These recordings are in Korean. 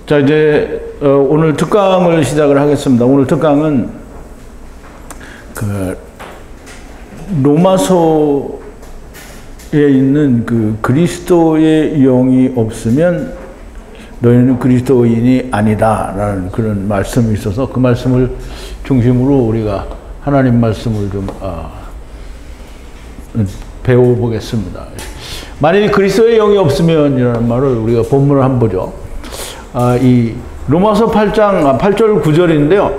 자, 이제 오늘 특강을 시작을 하겠습니다. 오늘 특강은 그 로마서에 있는 그 그리스도의 영이 없으면 너희는 그리스도인이 아니다라는 그런 말씀이 있어서 그 말씀을 중심으로 우리가 하나님 말씀을 좀 배워보겠습니다. 만일 그리스도의 영이 없으면이라는 말을 우리가 본문을 한번 보죠. 이 로마서 8장 8절 9절인데요.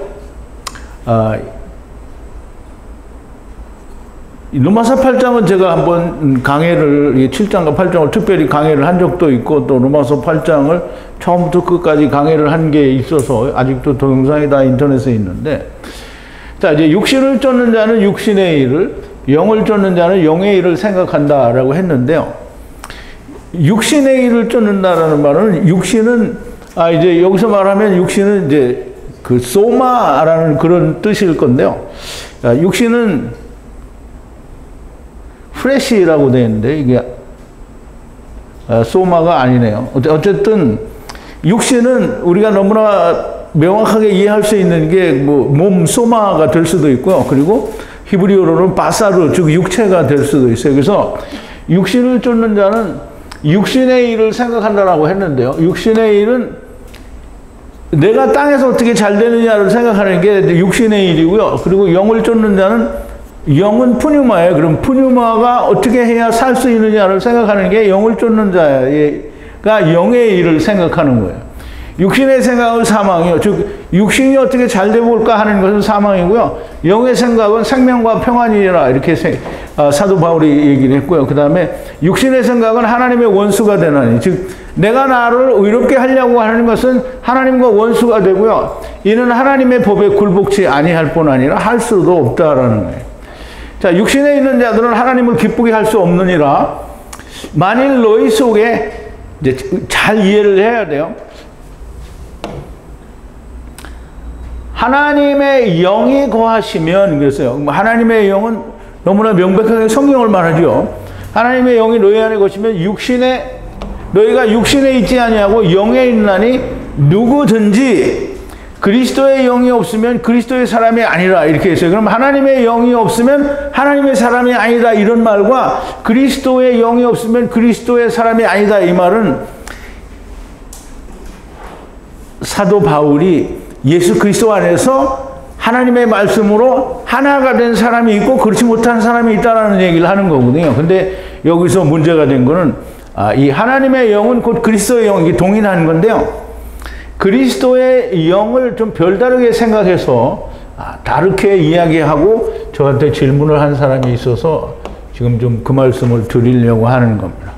로마서 8장은 제가 한번 강해를 7장과 8장을 특별히 강해를 한 적도 있고 또 로마서 8장을 처음부터 끝까지 강해를 한 게 있어서 아직도 동영상이 다 인터넷에 있는데, 자, 이제 육신을 쫓는 자는 육신의 일을, 영을 쫓는 자는 영의 일을 생각한다라고 했는데요. 육신의 일을 쫓는다라는 말은 육신은 이제 여기서 말하면 육신은 이제 그 소마라는 그런 뜻일 건데요. 육신은 프레시라고 되어 있는데 이게 소마가 아니네요. 어쨌든 육신은 우리가 너무나 명확하게 이해할 수 있는 게 뭐 몸 소마가 될 수도 있고요. 그리고 히브리어로는 바사르, 즉 육체가 될 수도 있어요. 그래서 육신을 쫓는 자는 육신의 일을 생각한다라고 했는데요. 육신의 일은 내가 땅에서 어떻게 잘 되느냐를 생각하는 게 육신의 일이고요. 그리고 영을 쫓는 자는 영은 푸뉴마예요. 그럼 푸뉴마가 어떻게 해야 살 수 있느냐를 생각하는 게 영을 쫓는 자가 영의 일을 생각하는 거예요. 육신의 생각은 사망이요. 즉 육신이 어떻게 잘 되볼까 하는 것은 사망이고요. 영의 생각은 생명과 평안이라 이렇게 사도 바울이 얘기를 했고요. 그 다음에 육신의 생각은 하나님의 원수가 되나니, 즉 내가 나를 의롭게 하려고 하는 것은 하나님과 원수가 되고요. 이는 하나님의 법에 굴복치 아니할 뿐 아니라 할 수도 없다라는 거예요. 자, 육신에 있는 자들은 하나님을 기쁘게 할 수 없느니라. 만일 너희 속에 이제 잘 이해를 해야 돼요. 하나님의 영이 거하시면, 그랬어요. 하나님의 영은 너무나 명백하게 성경을 말하죠. 하나님의 영이 너희 안에 거시면 너희가 육신에 있지 아니하고 영에 있나니 누구든지 그리스도의 영이 없으면 그리스도의 사람이 아니라, 이렇게 했어요. 그럼 하나님의 영이 없으면 하나님의 사람이 아니다, 이런 말과 그리스도의 영이 없으면 그리스도의 사람이 아니다, 이 말은 사도 바울이 예수 그리스도 안에서 하나님의 말씀으로 하나가 된 사람이 있고 그렇지 못한 사람이 있다라는 얘기를 하는 거거든요. 근데 여기서 문제가 된 거는 이 하나님의 영은 곧 그리스도의 영이 동일한 건데요. 그리스도의 영을 좀 별다르게 생각해서 다르게 이야기하고 저한테 질문을 한 사람이 있어서 지금 좀 그 말씀을 드리려고 하는 겁니다.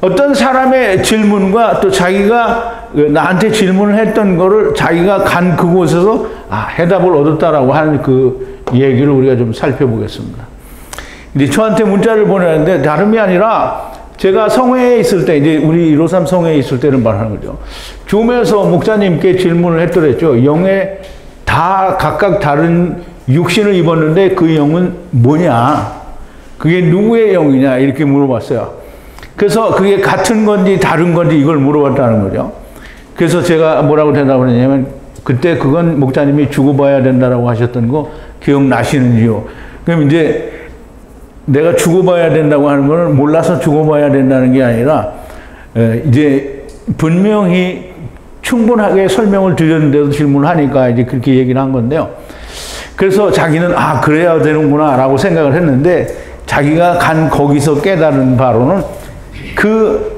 어떤 사람의 질문과 또 자기가 나한테 질문을 했던 거를 자기가 간 그곳에서 해답을 얻었다라고 하는 그 얘기를 우리가 좀 살펴보겠습니다. 근데 저한테 문자를 보내는데 다름이 아니라 제가 성회에 있을 때, 이제 우리 153 성회에 있을 때는 말하는 거죠. 줌에서 목사님께 질문을 했더랬죠. 영에 다 각각 다른 육신을 입었는데 그 영은 뭐냐? 그게 누구의 영이냐? 이렇게 물어봤어요. 그래서 그게 같은 건지 다른 건지 이걸 물어봤다는 거죠. 그래서 제가 뭐라고 대답을 했냐면, 그때 그건 목사님이 죽어봐야 된다라고 하셨던 거 기억나시는지요? 그럼 이제 내가 죽어봐야 된다고 하는 거는 몰라서 죽어봐야 된다는 게 아니라 이제 분명히 충분하게 설명을 드렸는데도 질문을 하니까 이제 그렇게 얘기를 한 건데요. 그래서 자기는 그래야 되는구나 라고 생각을 했는데, 자기가 간 거기서 깨달은 바로는 그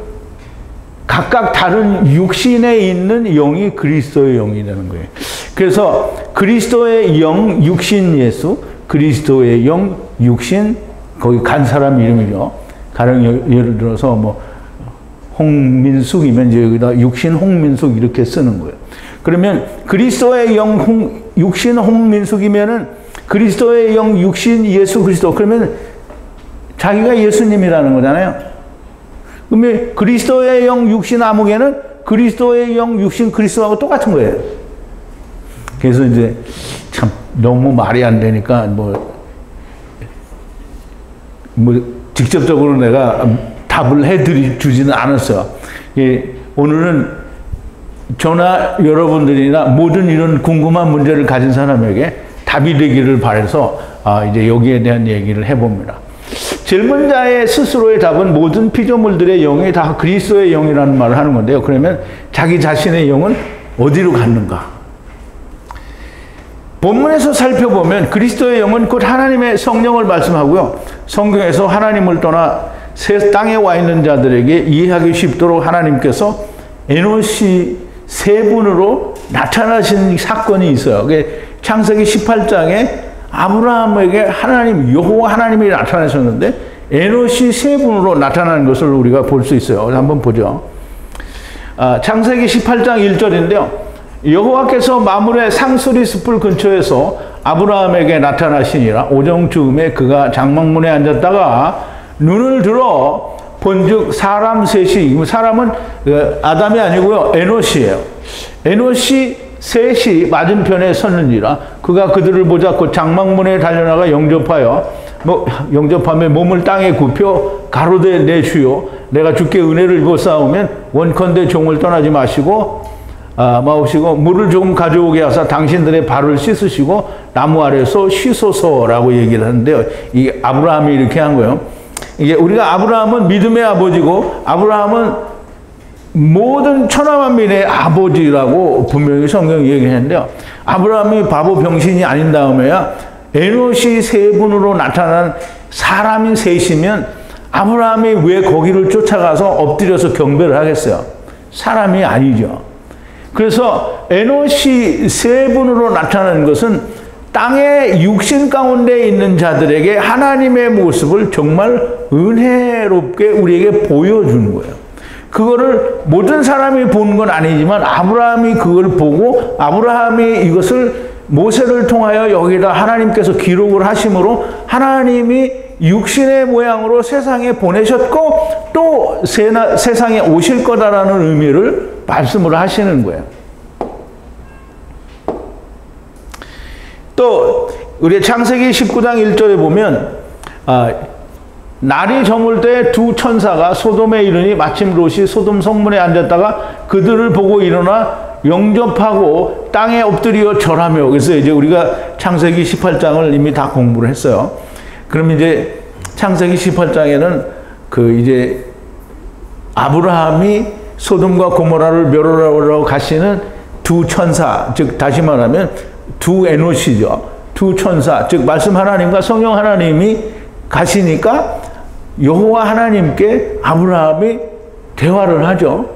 각각 다른 육신에 있는 영이 그리스도의 영이 되는 거예요. 그래서 그리스도의 영, 육신 예수, 그리스도의 영, 육신, 거기 간 사람 이름이죠. 가령 예를 들어서 뭐 홍민숙이면 이제 여기다 육신 홍민숙 이렇게 쓰는 거예요. 그러면 그리스도의 영, 육신 홍민숙이면은 그리스도의 영, 육신 예수 그리스도, 그러면 자기가 예수님이라는 거잖아요. 그러면 그리스도의 영, 육신 아무개는 그리스도의 영, 육신 그리스도하고 똑같은 거예요. 그래서 이제 참 너무 말이 안 되니까 뭐 직접적으로 내가 답을 주지는 않았어요. 오늘은 저나 여러분들이나 모든 이런 궁금한 문제를 가진 사람에게 답이 되기를 바라서 이제 여기에 대한 얘기를 해봅니다. 젊은 자의 스스로의 답은 모든 피조물들의 영이 다 그리스도의 영이라는 말을 하는 건데요. 그러면 자기 자신의 영은 어디로 갔는가? 본문에서 살펴보면 그리스도의 영은 곧 하나님의 성령을 말씀하고요. 성경에서 하나님을 떠나 새 땅에 와 있는 자들에게 이해하기 쉽도록 하나님께서 에노시 세 분으로 나타나신 사건이 있어요. 창세기 18장에 아브라함에게 하나님, 여호와 하나님이 나타나셨는데 에노시 세 분으로 나타나는 것을 우리가 볼 수 있어요. 한번 보죠. 창세기 18장 1절인데요. 여호와께서 마물의 상수리 숲을 근처에서 아브라함에게 나타나시니라. 오정쯤에 그가 장막문에 앉았다가 눈을 들어 본즉 사람 셋이, 사람은 아담이 아니고요, 에노시예요. 에노시 셋이 맞은편에 섰느니라. 그가 그들을 보자 곧 장막문에 달려나가 영접하며 몸을 땅에 굽혀 가로되 내 주여 내가 주께 은혜를 입어 싸우면 원컨대 종을 떠나지 마시고 물을 조금 가져오게 하사 당신들의 발을 씻으시고 나무 아래서 쉬소서라고 얘기를 하는데요. 이 아브라함이 이렇게 한 거예요. 이게 우리가 아브라함은 믿음의 아버지고 아브라함은 모든 천하만민의 아버지라고 분명히 성경이 얘기했는데요. 아브라함이 바보 병신이 아닌 다음에야 에노시 세 분으로 나타난 사람이 셋이면 아브라함이 왜 거기를 쫓아가서 엎드려서 경배를 하겠어요? 사람이 아니죠. 그래서 에노시 세 분으로 나타나는 것은 땅의 육신 가운데 있는 자들에게 하나님의 모습을 정말 은혜롭게 우리에게 보여주는 거예요. 그거를 모든 사람이 본 건 아니지만 아브라함이 그걸 보고 아브라함이 이것을 모세를 통하여 여기다 하나님께서 기록을 하심으로 하나님이 육신의 모양으로 세상에 보내셨고 또 세상에 오실 거다라는 의미를 말씀을 하시는 거예요. 또 우리 창세기 19장 1절에 보면 날이 저물 때 두 천사가 소돔에 이르니 마침 롯이 소돔 성문에 앉았다가 그들을 보고 일어나 영접하고 땅에 엎드려 절하며. 그래서 이제 우리가 창세기 18장을 이미 다 공부를 했어요. 그럼 이제 창세기 18장에는 이제 아브라함이 소돔과 고모라를 멸하러 가시는 두 천사, 즉 다시 말하면 두 에노시죠. 두 천사, 즉 말씀 하나님과 성령 하나님이 가시니까 여호와 하나님께 아브라함이 대화를 하죠.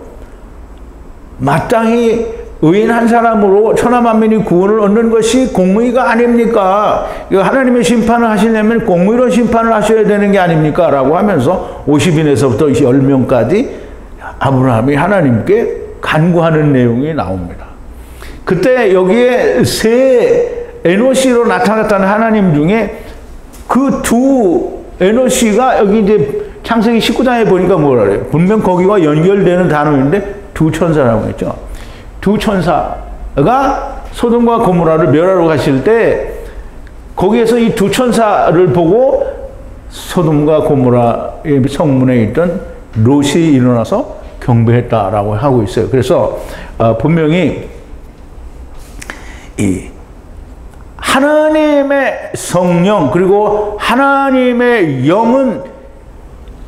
마땅히 의인 한 사람으로 천하만민이 구원을 얻는 것이 공의가 아닙니까? 하나님의 심판을 하시려면 공의로 심판을 하셔야 되는 게 아닙니까? 라고 하면서 50인에서부터 10명까지 아브라함이 하나님께 간구하는 내용이 나옵니다. 그때 여기에 세 에노시로 나타났다는 하나님 중에 그 두 에노시가 여기 이제 창세기 19장에 보니까 뭐라 그래요? 분명 거기와 연결되는 단어인데 두 천사라고 했죠. 두 천사가 소돔과 고모라를 멸하러 가실 때 거기에서 이 두 천사를 보고 소돔과 고모라의 성문에 있던 롯이 일어나서 경배했다라고 하고 있어요. 그래서 분명히 이 하나님의 성령 그리고 하나님의 영은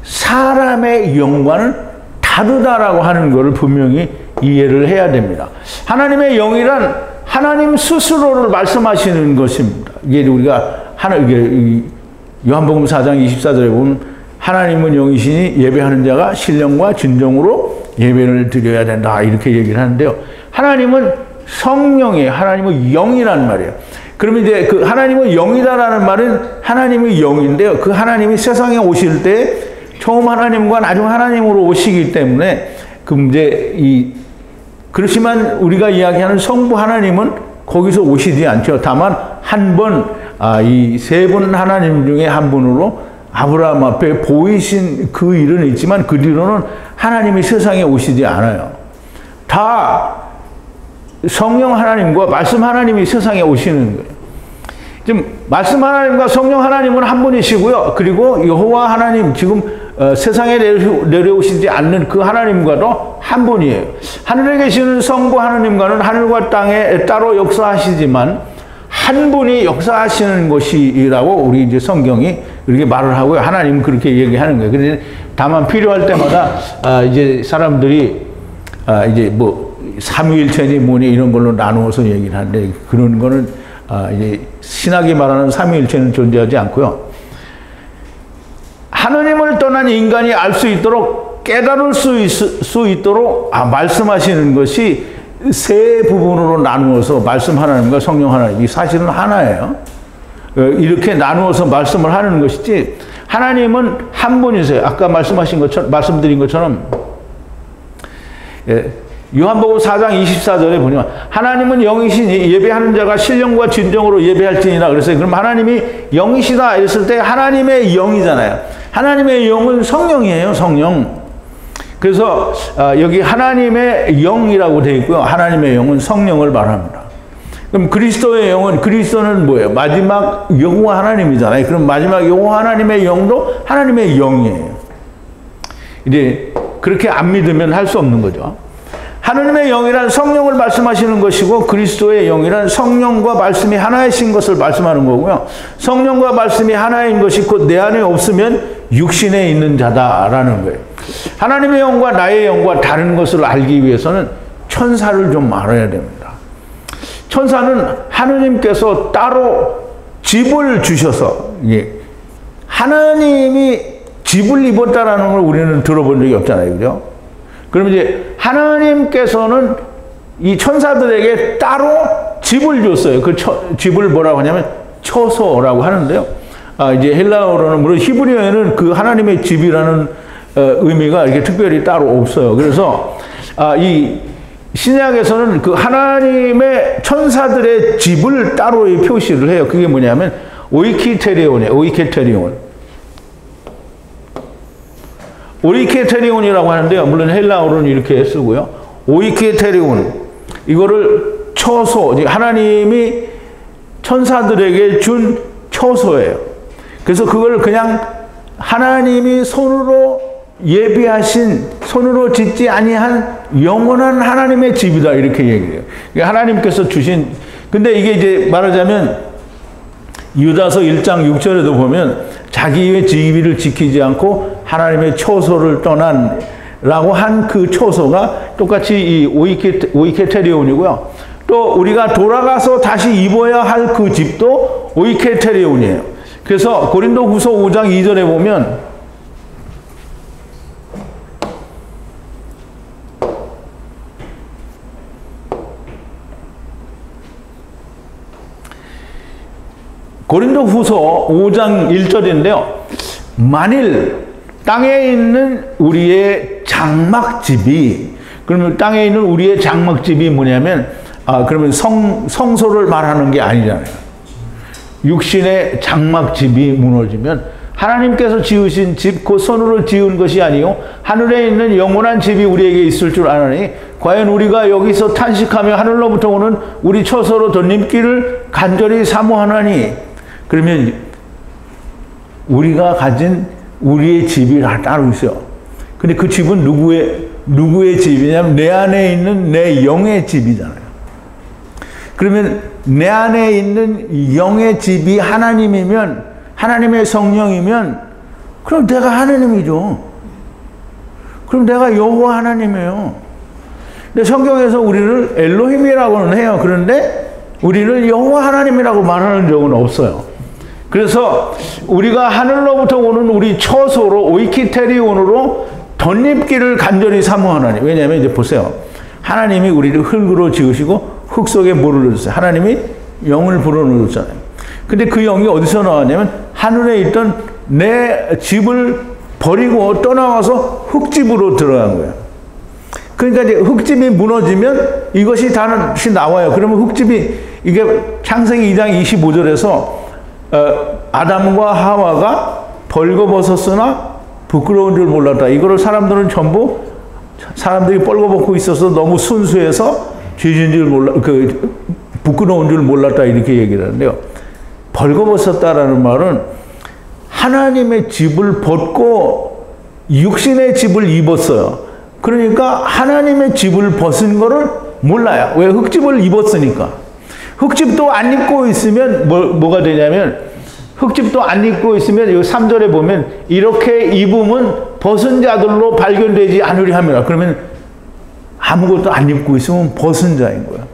사람의 영과는 다르다라고 하는 것을 분명히 이해를 해야 됩니다. 하나님의 영이란 하나님 스스로를 말씀하시는 것입니다. 이게 우리가 요한복음 4장 24절에 보면 하나님은 영이시니 예배하는 자가 신령과 진정으로 예배를 드려야 된다 이렇게 얘기를 하는데요. 하나님은 성령이에요. 하나님은 영이란 말이에요. 그러면 이제 그 하나님은 영이다라는 말은 하나님이 영인데요. 그 하나님이 세상에 오실 때 처음 하나님과 나중 하나님으로 오시기 때문에 그렇지만 우리가 이야기하는 성부 하나님은 거기서 오시지 않죠. 다만 한 번, 이 세 분 하나님 중에 한 분으로 아브라함 앞에 보이신 그 일은 있지만 그 뒤로는 하나님이 세상에 오시지 않아요. 다 성령 하나님과 말씀 하나님이 세상에 오시는 거예요. 지금 말씀 하나님과 성령 하나님은 한 분이시고요. 그리고 여호와 하나님, 지금 세상에 내려오시지 않는 그 하나님과도 한 분이에요. 하늘에 계시는 성부 하나님과는 하늘과 땅에 따로 역사하시지만 한 분이 역사하시는 것이라고 우리 이제 성경이 이렇게 말을 하고요. 하나님은 그렇게 얘기하는 거예요. 그런데 다만 필요할 때마다 이제 사람들이 이제 뭐 삼위일체니 뭐니 이런 걸로 나누어서 얘기를 하는데 그런 거는 이제 신학이 말하는 삼위일체는 존재하지 않고요. 하나님을 떠난 인간이 알 수 있도록 깨달을 수 있도록 말씀하시는 것이 세 부분으로 나누어서 말씀 하나님과 성령 하나님이 사실은 하나예요. 이렇게 나누어서 말씀을 하는 것이지 하나님은 한 분이세요. 아까 말씀드린 것처럼 요한복음 4장 24절에 보면 하나님은 영이시니 예배하는 자가 신령과 진정으로 예배할지니라 그랬어요. 그럼 하나님이 영이시다 했을 때 하나님의 영이잖아요. 하나님의 영은 성령이에요. 성령. 그래서 여기 하나님의 영이라고 되어 있고요. 하나님의 영은 성령을 말합니다. 그럼 그리스도의 영은 그리스도는 뭐예요? 마지막 여호와 하나님이잖아요. 그럼 마지막 여호와 하나님의 영도 하나님의 영이에요. 이제 그렇게 안 믿으면 할 수 없는 거죠. 하나님의 영이란 성령을 말씀하시는 것이고 그리스도의 영이란 성령과 말씀이 하나이신 것을 말씀하는 거고요. 성령과 말씀이 하나인 것이 곧 내 안에 없으면 육신에 있는 자다라는 거예요. 하나님의 영과 나의 영과 다른 것을 알기 위해서는 천사를 좀 알아야 됩니다. 천사는 하느님께서 따로 집을 주셔서 하나님이 집을 입었다라는 걸 우리는 들어본 적이 없잖아요. 그죠? 그럼 이제 하나님께서는 이 천사들에게 따로 집을 줬어요. 그 집을 뭐라고 하냐면 처소라고 하는데요. 이제 헬라어로는 물론 히브리어에는 그 하나님의 집이라는 의미가 이렇게 특별히 따로 없어요. 그래서 이 신약에서는 그 하나님의 천사들의 집을 따로 표시를 해요. 그게 뭐냐면 오이키테리온이에요. 오이케테리온이라고 하는데요. 물론 헬라어로는 이렇게 쓰고요. 오이케테리온. 이거를 처소, 하나님이 천사들에게 준 처소예요. 그래서 그걸 그냥 하나님이 손으로 예비하신, 손으로 짓지 아니한 영원한 하나님의 집이다. 이렇게 얘기해요. 하나님께서 주신, 근데 이게 이제 말하자면 유다서 1장 6절에도 보면 자기의 지위를 지키지 않고 하나님의 처소를 떠난 라고 한 그 처소가 똑같이 이 오이케테리온이고요. 또 우리가 돌아가서 다시 입어야 할 그 집도 오이케테리온이에요. 그래서 고린도후서 5장 2절에 보면 고린도후서 5장 1절인데요. 만일 땅에 있는 우리의 장막집이, 그러면 땅에 있는 우리의 장막집이 뭐냐면 그러면 성소를 말하는 게 아니잖아요. 육신의 장막집이 무너지면 하나님께서 지으신 집, 그 손으로 지은 것이 아니요 하늘에 있는 영원한 집이 우리에게 있을 줄 아나니 과연 우리가 여기서 탄식하며 하늘로부터 오는 우리 처소로 덧림기를 간절히 사모하나니. 그러면 우리가 가진 우리의 집이 따로 있어요. 근데 그 집은 누구의 집이냐면 내 안에 있는 내 영의 집이잖아요. 그러면 내 안에 있는 영의 집이 하나님이면, 하나님의 성령이면, 그럼 내가 하나님이죠. 그럼 내가 여호와 하나님이에요. 근데 성경에서 우리를 엘로힘이라고는 해요. 그런데 우리를 여호와 하나님이라고 말하는 적은 없어요. 그래서 우리가 하늘로부터 오는 우리 처소로 오이키테리온으로 덧입기를 간절히 사모하나니. 왜냐하면 이제 보세요. 하나님이 우리를 흙으로 지으시고 흙 속에 물을 넣었어요. 하나님이 영을 불어넣었잖아요. 근데 그 영이 어디서 나왔냐면 하늘에 있던 내 집을 버리고 떠나와서 흙집으로 들어간 거예요. 그러니까 이제 흙집이 무너지면 이것이 다시 나와요. 그러면 흙집이, 이게 창세기 2장 25절에서 아담과 하와가 벌거벗었으나 부끄러운 줄 몰랐다. 이거를 사람들이 벌거벗고 있어서 너무 순수해서 죄진 줄 부끄러운 줄 몰랐다. 이렇게 얘기를 하는데요. 벌거벗었다라는 말은 하나님의 집을 벗고 육신의 집을 입었어요. 그러니까 하나님의 집을 벗은 거를 몰라요. 왜? 흙집을 입었으니까. 흙집도 안 입고 있으면 뭐가 되냐면, 흙집도 안 입고 있으면 이 3절에 보면 이렇게 입으면 벗은 자들로 발견되지 않으리 함이라. 그러면 아무것도 안 입고 있으면 벗은 자인 거야.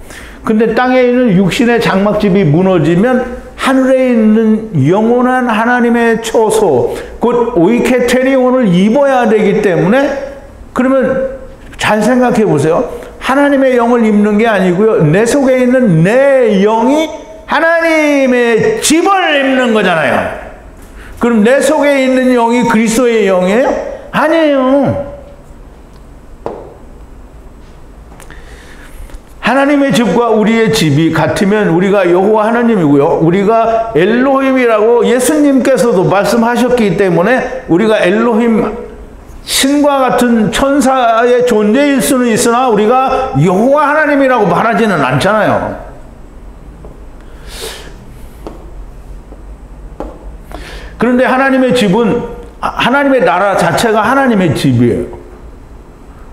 근데 땅에 있는 육신의 장막집이 무너지면 하늘에 있는 영원한 하나님의 처소, 곧 오이케테리온을 입어야 되기 때문에, 그러면 잘 생각해 보세요. 하나님의 영을 입는 게 아니고요, 내 속에 있는 내 영이 하나님의 집을 입는 거잖아요. 그럼 내 속에 있는 영이 그리스도의 영이에요? 아니에요. 하나님의 집과 우리의 집이 같으면 우리가 여호와 하나님이고요, 우리가 엘로힘이라고 예수님께서도 말씀하셨기 때문에 우리가 엘로힘, 신과 같은 천사의 존재일 수는 있으나 우리가 여호와 하나님이라고 말하지는 않잖아요. 그런데 하나님의 집은, 하나님의 나라 자체가 하나님의 집이에요.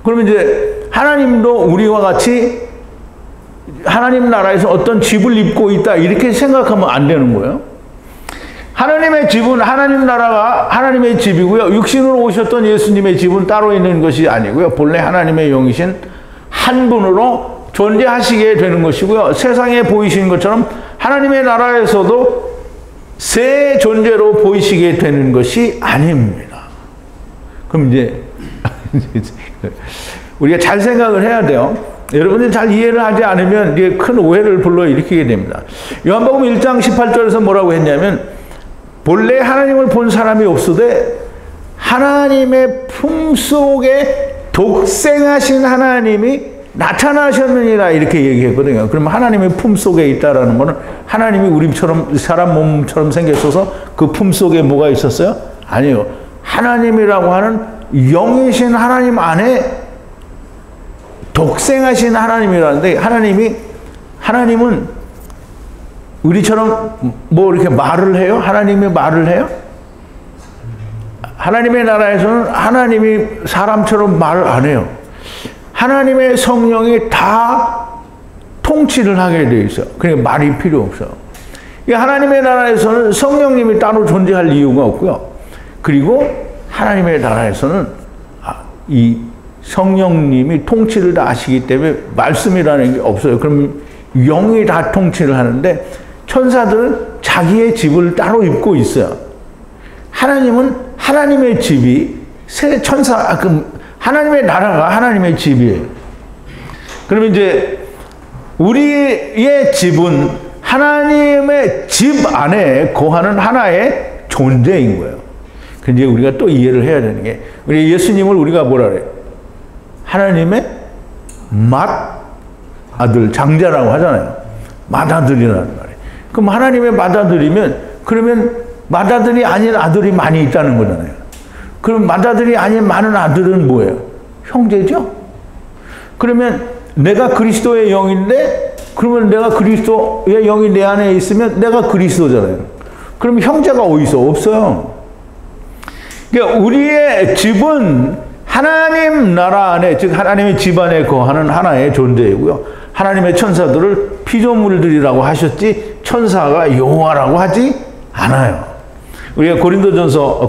그러면 이제 하나님도 우리와 같이 하나님 나라에서 어떤 집을 입고 있다, 이렇게 생각하면 안 되는 거예요. 하나님의 집은, 하나님 나라가 하나님의 집이고요, 육신으로 오셨던 예수님의 집은 따로 있는 것이 아니고요, 본래 하나님의 영이신 한 분으로 존재하시게 되는 것이고요, 세상에 보이시는 것처럼 하나님의 나라에서도 새 존재로 보이시게 되는 것이 아닙니다. 그럼 이제 우리가 잘 생각을 해야 돼요. 여러분들이 잘 이해를 하지 않으면 이게 큰 오해를 불러일으키게 됩니다. 요한복음 1장 18절에서 뭐라고 했냐면, 본래 하나님을 본 사람이 없으되 하나님의 품속에 독생하신 하나님이 나타나셨느니라, 이렇게 얘기했거든요. 그러면 하나님의 품속에 있다라는 것은 하나님이 우리처럼 사람 몸처럼 생겼어서 그 품속에 뭐가 있었어요? 아니요. 하나님이라고 하는 영이신 하나님 안에 독생하신 하나님이라는데, 하나님은 우리처럼 뭐 이렇게 말을 해요? 하나님이 말을 해요? 하나님의 나라에서는 하나님이 사람처럼 말을 안 해요. 하나님의 성령이 다 통치를 하게 되어 있어요. 그러니까 말이 필요 없어요. 하나님의 나라에서는 성령님이 따로 존재할 이유가 없고요. 그리고 하나님의 나라에서는 이 성령님이 통치를 다 하시기 때문에 말씀이라는 게 없어요. 그럼 영이 다 통치를 하는데, 천사들은 자기의 집을 따로 입고 있어요. 하나님은 하나님의 집이, 하나님의 나라가 하나님의 집이에요. 그러면 이제 우리의 집은 하나님의 집 안에 거하는 하나의 존재인 거예요. 근데 우리가 또 이해를 해야 되는 게, 우리 예수님을 우리가 뭐라 그래요? 하나님의 맏아들, 장자라고 하잖아요. 맏아들이라는 말이에요. 그럼 하나님의 맏아들이면, 그러면 맏아들이 아닌 아들이 많이 있다는 거잖아요. 그럼 맏아들이 아닌 많은 아들은 뭐예요? 형제죠? 그러면 내가 그리스도의 영인데, 그러면 내가 그리스도의 영이 내 안에 있으면 내가 그리스도잖아요. 그럼 형제가 어디서? 없어요. 그러니까 우리의 집은 하나님 나라 안에, 즉 하나님의 집 안에 거하는 하나의 존재이고요, 하나님의 천사들을 피조물들이라고 하셨지 천사가 여호와라고 하지 않아요. 우리가 골레서서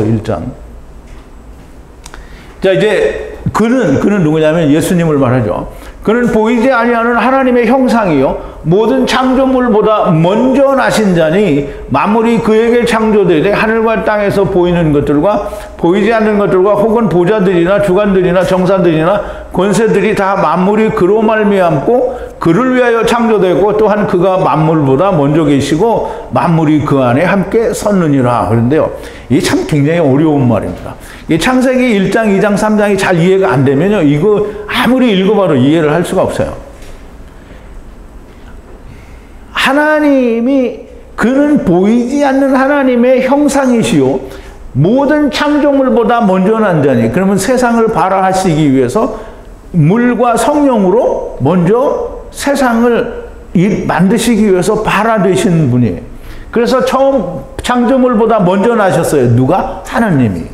1장. 자, 이제 그는 누구냐면 예수님을 말하죠. 그는 보이지 아니하는 하나님의 형상이요 모든 창조물보다 먼저 나신 자니, 만물이 그에게 창조되되 하늘과 땅에서 보이는 것들과 보이지 않는 것들과 혹은 보좌들이나 주관들이나 정사들이나 권세들이 다 만물이 그로 말미암고 그를 위하여 창조되고, 또한 그가 만물보다 먼저 계시고 만물이 그 안에 함께 섰느니라. 그런데요, 이게 참 굉장히 어려운 말입니다. 이 창세기 1장, 2장, 3장이 잘 이해가 안 되면요, 이거 아무리 읽어봐도 이해를 할 수가 없어요. 하나님이, 그는 보이지 않는 하나님의 형상이시요 모든 창조물보다 먼저 난 자니, 그러면 세상을 발화하시기 위해서 물과 성령으로 먼저 세상을 만드시기 위해서 발화되신 분이에요. 그래서 처음 창조물보다 먼저 나셨어요. 누가? 하나님이.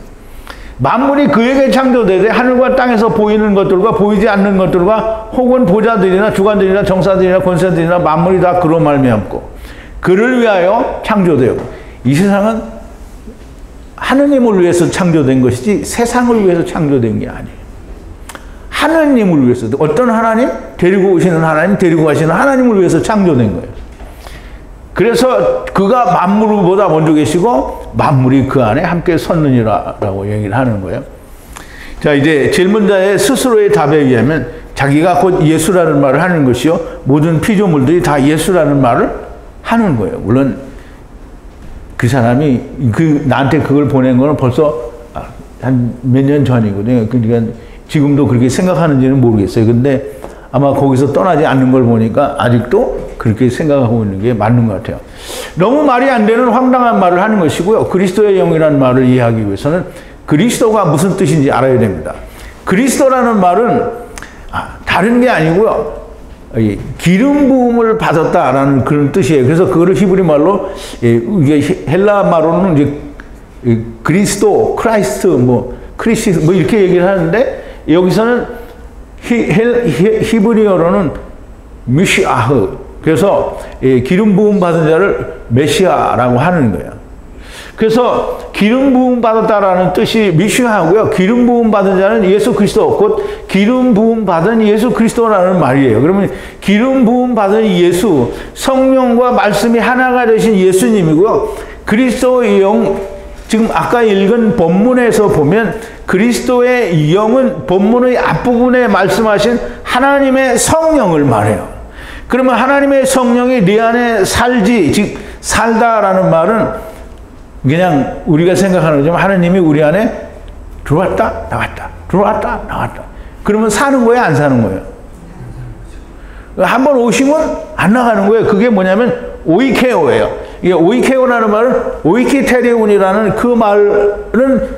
만물이 그에게 창조되되 하늘과 땅에서 보이는 것들과 보이지 않는 것들과 혹은 보좌들이나 주관들이나 정사들이나 권세들이나 만물이 다 그로 말미암고 그를 위하여 창조되고. 이 세상은 하느님을 위해서 창조된 것이지 세상을 위해서 창조된 게 아니에요. 하느님을 위해서, 어떤 하나님? 데리고 오시는 하나님, 데리고 가시는 하나님을 위해서 창조된 거예요. 그래서 그가 만물보다 먼저 계시고 만물이 그 안에 함께 섰느니라라고 얘기를 하는 거예요. 자, 이제 질문자의 스스로의 답에 의하면 자기가 곧 예수라는 말을 하는 것이요, 모든 피조물들이 다 예수라는 말을 하는 거예요. 물론 그 사람이 나한테 그걸 보낸 거는 벌써 한 몇 년 전이거든요. 그러니까 지금도 그렇게 생각하는지는 모르겠어요. 근데 아마 거기서 떠나지 않는 걸 보니까 아직도 그렇게 생각하고 있는 게 맞는 것 같아요. 너무 말이 안 되는 황당한 말을 하는 것이고요. 그리스도의 영이라는 말을 이해하기 위해서는 그리스도가 무슨 뜻인지 알아야 됩니다. 그리스도라는 말은 다른 게 아니고요, 기름 부음을 받았다라는 그런 뜻이에요. 그래서 그거를 히브리 말로, 이게 헬라 말로는 이제 그리스도, 크라이스트, 크리시스 이렇게 얘기를 하는데, 여기서는 히브리어로는 미시아흐, 그래서 기름 부음 받은 자를 메시아라고 하는 거예요. 그래서 기름 부음 받았다라는 뜻이 미시아고요. 기름 부음 받은 자는 예수 그리스도, 곧 기름 부음 받은 예수 그리스도라는 말이에요. 그러면 기름 부음 받은 예수, 성령과 말씀이 하나가 되신 예수님이고요. 그리스도의 영, 지금 아까 읽은 본문에서 보면 그리스도의 영은 본문의 앞부분에 말씀하신 하나님의 성령을 말해요. 그러면 하나님의 성령이 네 안에 살지, 즉 살다라는 말은 그냥 우리가 생각하는 거지만 하나님이 우리 안에 들어왔다 나왔다 들어왔다 나왔다. 그러면 사는 거예요, 안 사는 거예요? 한번 오시면 안 나가는 거예요. 그게 뭐냐면 오이케오예요. 이게 오이케오라는 말은 오이키테리온이라는 그 말은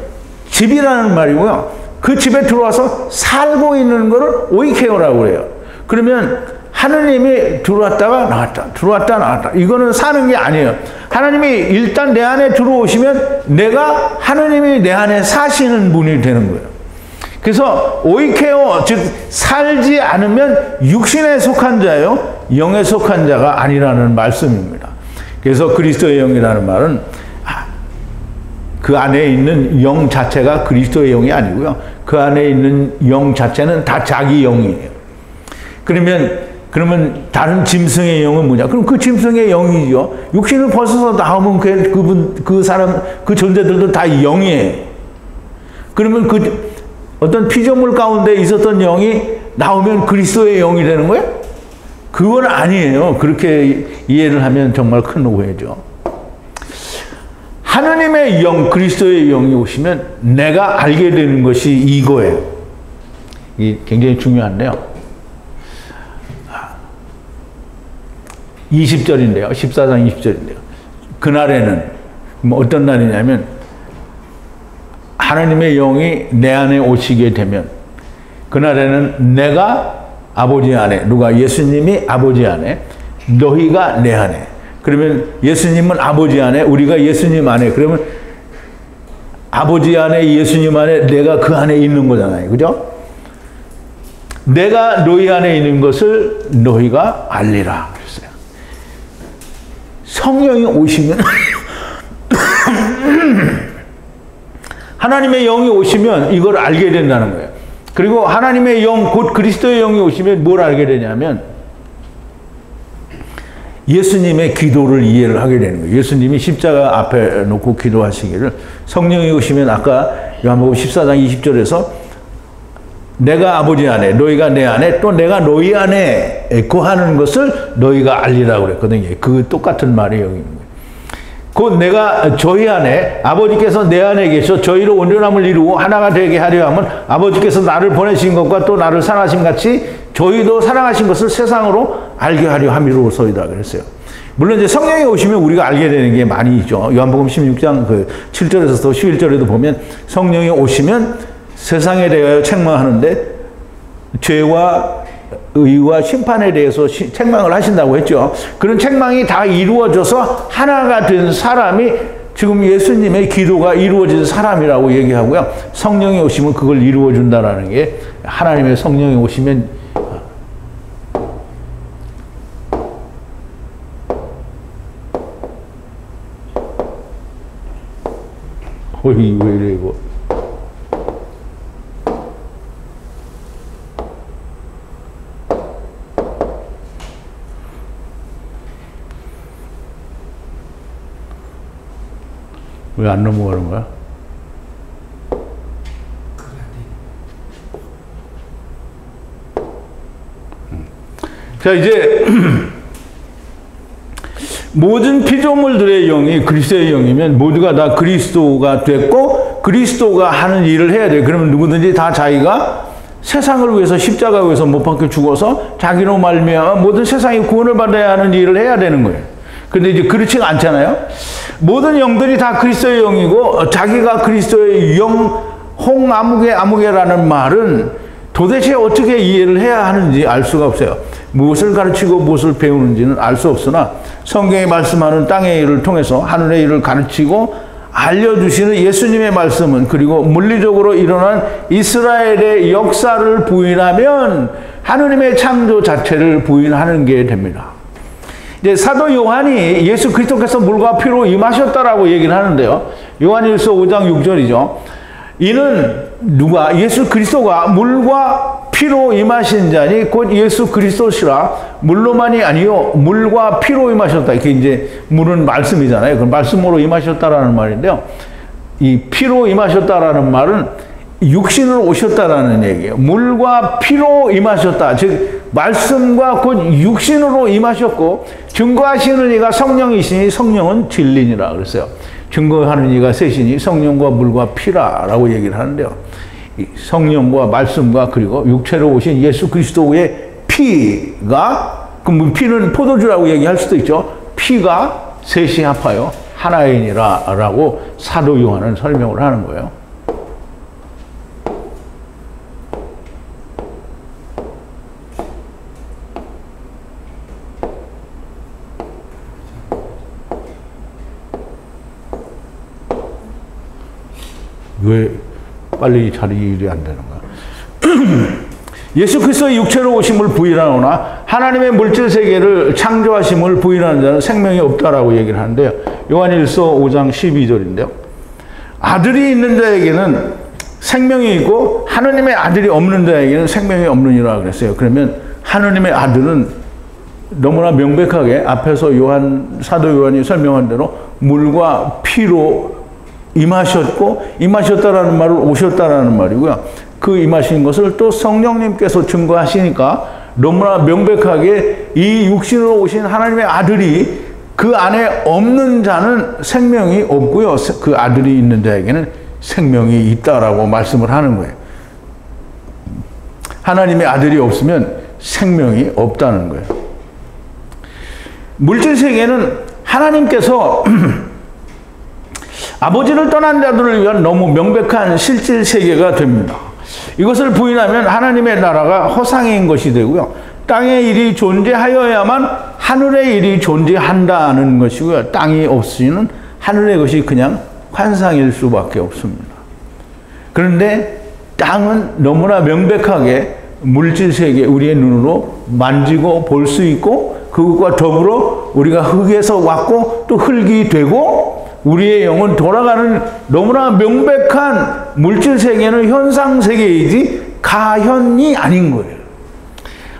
집이라는 말이고요. 그 집에 들어와서 살고 있는 거를 오이케오라고 그래요. 그러면 하느님이 들어왔다가 나왔다, 들어왔다 나왔다. 이거는 사는 게 아니에요. 하나님이 일단 내 안에 들어오시면 내가 하느님이 내 안에 사시는 분이 되는 거예요. 그래서 오이케오, 즉 살지 않으면 육신에 속한 자요, 영에 속한 자가 아니라는 말씀입니다. 그래서 그리스도의 영이라는 말은 그 안에 있는 영 자체가 그리스도의 영이 아니고요. 그 안에 있는 영 자체는 다 자기 영이에요. 그러면 다른 짐승의 영은 뭐냐? 그럼 그 짐승의 영이죠. 육신을 벗어서 나오면 그 사람, 그 존재들도 다 영이에요. 그러면 어떤 피조물 가운데 있었던 영이 나오면 그리스도의 영이 되는 거예요? 그건 아니에요. 그렇게 이해를 하면 정말 큰 오해죠. 하느님의 영, 그리스도의 영이 오시면 내가 알게 되는 것이 이거예요. 이게 굉장히 중요한데요. 20절인데요. 14장 20절인데요. 그날에는 어떤 날이냐면 하나님의 영이 내 안에 오시게 되면 그날에는 내가 아버지 안에, 누가? 예수님이 아버지 안에, 너희가 내 안에. 그러면 예수님은 아버지 안에, 우리가 예수님 안에. 그러면 아버지 안에, 예수님 안에, 내가 그 안에 있는 거잖아요. 그죠? 내가 너희 안에 있는 것을 너희가 알리라 그랬어요. 성령이 오시면 하나님의 영이 오시면 이걸 알게 된다는 거예요. 그리고 하나님의 영, 곧 그리스도의 영이 오시면 뭘 알게 되냐면 예수님의 기도를 이해를 하게 되는 거예요. 예수님이 십자가 앞에 놓고 기도하시기를, 성령이 오시면 아까 요한복음 14장 20절에서 내가 아버지 안에, 너희가 내 안에, 또 내가 너희 안에 거하는 것을 너희가 알리라고 그랬거든요. 그 똑같은 말이 여기 있는 거예요. 곧 내가 저희 안에, 아버지께서 내 안에 계셔 저희로 온전함을 이루고 하나가 되게 하려 하면 아버지께서 나를 보내신 것과 또 나를 사랑하신 같이 저희도 사랑하신 것을 세상으로 알게 하려 함이로소이다 그랬어요. 물론 이제 성령이 오시면 우리가 알게 되는 게 많이 있죠. 요한복음 16장 7절에서 또 11절에도 보면 성령이 오시면 세상에 대하여 책망하는데 죄와 의와 심판에 대해서 책망을 하신다고 했죠. 그런 책망이 다 이루어져서 하나가 된 사람이 지금 예수님의 기도가 이루어진 사람이라고 얘기하고요. 성령이 오시면 그걸 이루어준다라는 게 하나님의 성령이 오시면 어이 왜 이래 이거. 왜 안 넘어가는 거야? 자, 이제 모든 피조물들의 영이 그리스도의 영이면 모두가 다 그리스도가 됐고 그리스도가 하는 일을 해야 돼. 그러면 누구든지 다 자기가 세상을 위해서 십자가 위해서 못 박혀 죽어서 자기로 말미암아 모든 세상이 구원을 받아야 하는 일을 해야 되는 거예요. 근데 이제 그렇지가 않잖아요. 모든 영들이 다 그리스도의 영이고 자기가 그리스도의 영 홍아무개라는 말은 도대체 어떻게 이해를 해야 하는지 알 수가 없어요. 무엇을 가르치고 무엇을 배우는지는 알 수 없으나 성경이 말씀하는 땅의 일을 통해서 하늘의 일을 가르치고 알려주시는 예수님의 말씀은 그리고 물리적으로 일어난 이스라엘의 역사를 부인하면 하느님의 창조 자체를 부인하는 게 됩니다. 이제 사도 요한이 예수 그리스도께서 물과 피로 임하셨다라고 얘기를 하는데요. 요한일서 5장 6절이죠. 이는 누가 예수 그리스도가 물과 피로 임하신 자니 곧 예수 그리스도시라 물로만이 아니요 물과 피로 임하셨다. 이게 이제 물은 말씀이잖아요. 그 말씀으로 임하셨다라는 말인데요. 이 피로 임하셨다라는 말은 육신으로 오셨다라는 얘기예요. 물과 피로 임하셨다. 즉 말씀과 곧 육신으로 임하셨고 증거하시는 이가 성령이시니 성령은 진리니라 그랬어요. 증거하는 이가 셋이니 성령과 물과 피라라고 얘기를 하는데요. 이 성령과 말씀과 그리고 육체로 오신 예수 그리스도의 피가 그 피는 포도주라고 얘기할 수도 있죠. 피가 셋이 합하여 하나이니라라고 사도 요한은 설명을 하는 거예요. 왜 빨리 자리일이 안 되는 거야? 예수 그리스도의 육체로 오심을 부인하거나 하나님의 물질 세계를 창조하심을 부인하는 자는 생명이 없다라고 얘기를 하는데요. 요한일서 5장 12절인데요. 아들이 있는 자에게는 생명이 있고 하나님의 아들이 없는 자에게는 생명이 없느니라 그랬어요. 그러면 하나님의 아들은 너무나 명백하게 앞에서 사도 요한이 설명한 대로 물과 피로 임하셨고 임하셨다라는 말을 오셨다라는 말이고요. 그 임하신 것을 또 성령님께서 증거하시니까 너무나 명백하게 이 육신으로 오신 하나님의 아들이 그 안에 없는 자는 생명이 없고요. 그 아들이 있는 자에게는 생명이 있다라고 말씀을 하는 거예요. 하나님의 아들이 없으면 생명이 없다는 거예요. 물질 세계는 하나님께서 아버지를 떠난 자들을 위한 너무 명백한 실질 세계가 됩니다. 이것을 부인하면 하나님의 나라가 허상인 것이 되고요. 땅의 일이 존재하여야만 하늘의 일이 존재한다는 것이고요. 땅이 없으면 하늘의 것이 그냥 환상일 수밖에 없습니다. 그런데 땅은 너무나 명백하게 물질 세계 우리의 눈으로 만지고 볼 수 있고 그것과 더불어 우리가 흙에서 왔고 또 흙이 되고 우리의 영은 돌아가는 너무나 명백한 물질 세계는 현상 세계이지 가현이 아닌 거예요.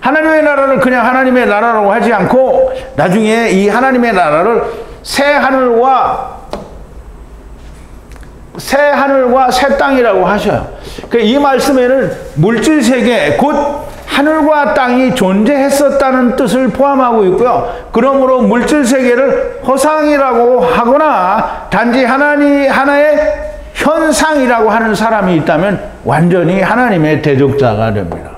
하나님의 나라를 그냥 하나님의 나라라고 하지 않고 나중에 이 하나님의 나라를 새 하늘과 새 땅이라고 하셔요. 이 말씀에는 물질 세계 곧 하늘과 땅이 존재했었다는 뜻을 포함하고 있고요. 그러므로 물질 세계를 허상이라고 하거나 단지 하나의 현상이라고 하는 사람이 있다면 완전히 하나님의 대적자가 됩니다.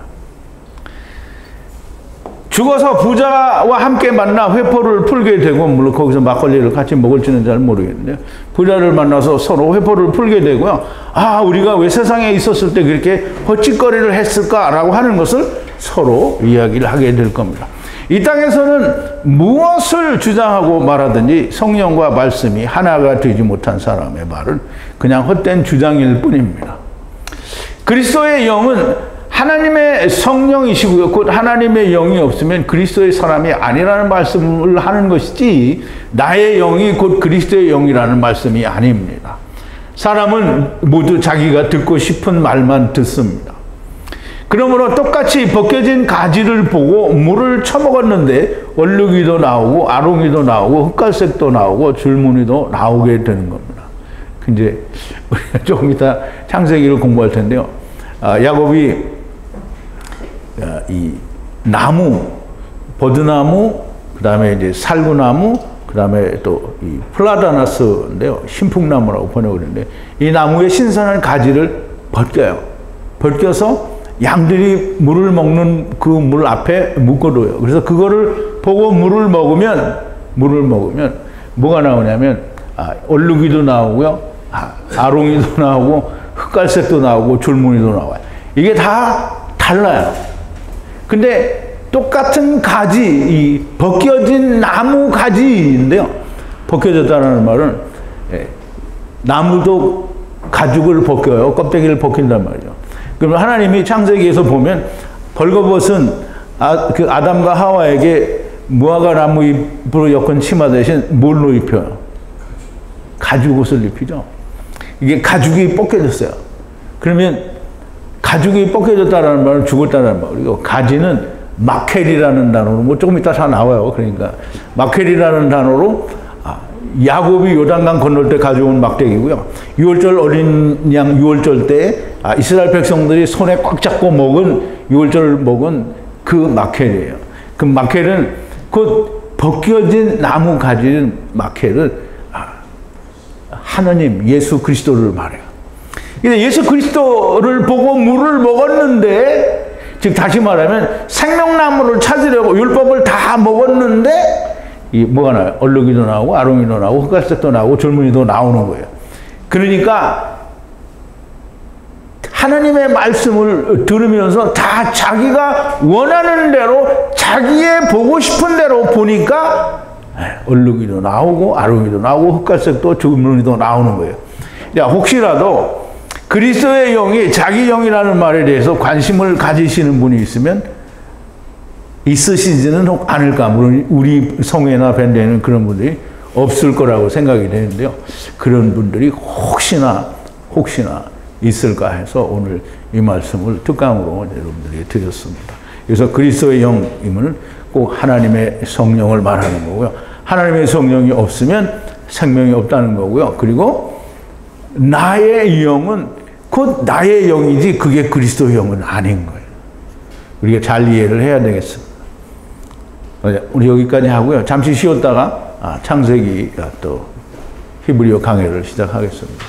죽어서 부자와 함께 만나 회포를 풀게 되고 물론 거기서 막걸리를 같이 먹을지는 잘 모르겠는데요. 부자를 만나서 서로 회포를 풀게 되고요. 아, 우리가 왜 세상에 있었을 때 그렇게 헛짓거리를 했을까라고 하는 것을 서로 이야기를 하게 될 겁니다. 이 땅에서는 무엇을 주장하고 말하든지 성령과 말씀이 하나가 되지 못한 사람의 말은 그냥 헛된 주장일 뿐입니다. 그리스도의 영은 하나님의 성령이시고요. 곧 하나님의 영이 없으면 그리스도의 사람이 아니라는 말씀을 하는 것이지 나의 영이 곧 그리스도의 영이라는 말씀이 아닙니다. 사람은 모두 자기가 듣고 싶은 말만 듣습니다. 그러므로 똑같이 벗겨진 가지를 보고 물을 처먹었는데 얼룩이도 나오고 아롱이도 나오고 흑갈색도 나오고 줄무늬도 나오게 되는 겁니다. 이제 우리가 조금 이따 창세기를 공부할 텐데요. 야곱이 이 나무, 버드나무, 그 다음에 이제 살구나무, 그 다음에 또 이 플라다나스인데요. 신풍나무라고 번역을 했는데 이 나무의 신선한 가지를 벗겨요. 벗겨서 양들이 물을 먹는 그 물 앞에 묶어둬요. 그래서 그거를 보고 물을 먹으면 뭐가 나오냐면 얼룩이도 나오고요. 아롱이도 나오고 흑갈색도 나오고 줄무늬도 나와요. 이게 다 달라요. 근데 똑같은 가지, 이 벗겨진 나무 가지인데요. 벗겨졌다는 말은 나무도 가죽을 벗겨요. 껍데기를 벗긴단 말이죠. 그러면 하나님이 창세기에서 보면 벌거벗은 그 아담과 하와에게 무화과 나무 잎으로 엮은 치마 대신 뭘로 입혀요? 가죽 옷을 입히죠. 이게 가죽이 벗겨졌어요. 그러면 가죽이 벗겨졌다는 말은 죽었다는 말이고 가지는 마켈이라는 단어로 뭐 조금 이따 다 나와요. 그러니까 마켈이라는 단어로 야곱이 요단강 건널 때 가져온 막대기고요. 유월절 어린 양 유월절 때 이스라엘 백성들이 손에 꽉 잡고 먹은 유월절 먹은 그 마켈이에요. 그 마켈은 곧 벗겨진 나무 가지는 마켈은 하나님 예수 그리스도를 말해요. 근데 예수 그리스도를 보고 물을 먹었는데, 즉 다시 말하면 생명나무를 찾으려고 율법을 다 먹었는데 이 뭐가 나와요? 얼룩이도 나오고 아롱이도 나오고 흑갈색도 나오고 줄무늬도 나오는 거예요. 그러니까 하나님의 말씀을 들으면서 다 자기가 원하는 대로 자기의 보고 싶은 대로 보니까 얼룩이도 나오고 아롱이도 나오고 흑갈색도 줄무늬도 나오는 거예요. 자, 혹시라도 그리스도의 영이 자기 영이라는 말에 대해서 관심을 가지시는 분이 있으시지는 않을까. 물론 우리 성회나 밴드에는 그런 분들이 없을 거라고 생각이 되는데요. 그런 분들이 혹시나 있을까 해서 오늘 이 말씀을 특강으로 여러분들에게 드렸습니다. 그래서 그리스도의 영임은 꼭 하나님의 성령을 말하는 거고요. 하나님의 성령이 없으면 생명이 없다는 거고요. 그리고 나의 영은 곧 나의 영이지 그게 그리스도의 영은 아닌 거예요. 우리가 잘 이해를 해야 되겠습니다. 우리 여기까지 하고요. 잠시 쉬었다가 창세기 또 히브리어 강해를 시작하겠습니다.